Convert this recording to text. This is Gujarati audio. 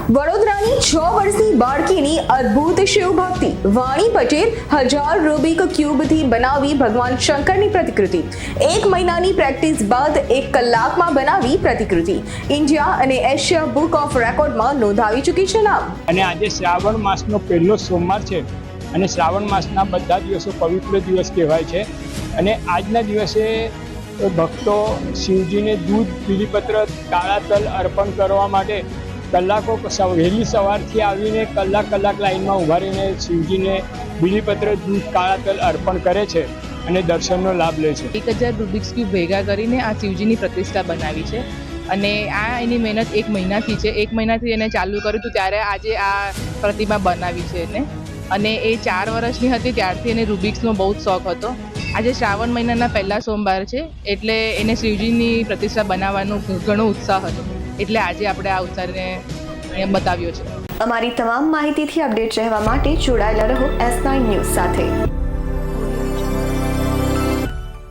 વડોદરાની 6 વર્ષની બાળકીની અદ્ભુત શિવ ભક્તિ. વાણી પટેલ 1000 રૂબિક ક્યુબથી બનાવી ભગવાન શંકરની પ્રતિકૃતિ. 1 મહિનાની પ્રેક્ટિસ બાદ 1 કલાકમાં બનાવી પ્રતિકૃતિ. ઇન્ડિયા અને એશિયા બુક ઓફ રેકોર્ડમાં નોંધાવી ચૂકી છે નામ. અને આજે શ્રાવણ માસનો પહેલો સોમવાર છે અને શ્રાવણ માસના બધા દિવસો પવિત્ર દિવસ કહેવાય છે. અને આજના દિવસે ભક્તો શિવજીને દૂધ, બીલીપત્ર, કાળા તલ અર્પણ કરવા માટે કલાકો વહેલી સવારથી આવીને કલાક લાઈનમાં ઊભા રહીને શિવજીને બીલીપત્ર, દૂધ, કાળા તલ અર્પણ કરે છે અને દર્શનનો લાભ લે છે. 1000 રૂબિક્સ ક્યુબ ભેગા કરીને આ શિવજીની પ્રતિષ્ઠા બનાવી છે અને આ એની મહેનત 1 મહિનાથી છે. 1 મહિનાથી એને ચાલુ કર્યું હતું ત્યારે આજે આ પ્રતિમા બનાવી છે એને. અને એ 4 વર્ષની હતી ત્યારથી એને રૂબિક્સનો બહુ જ શોખ હતો. આજે શ્રાવણ મહિનાના પહેલા સોમવાર છે એટલે એને શિવજીની પ્રતિષ્ઠા બનાવવાનો ઘણો ઉત્સાહ હતો. એટલે આજે આપણે આ ઉત્સાહને અહીંયા બતાવ્યો છે. અમારી તમામ માહિતીથી અપડેટ રહેવા માટે જોડાયેલા રહો S9 ન્યૂઝ સાથે.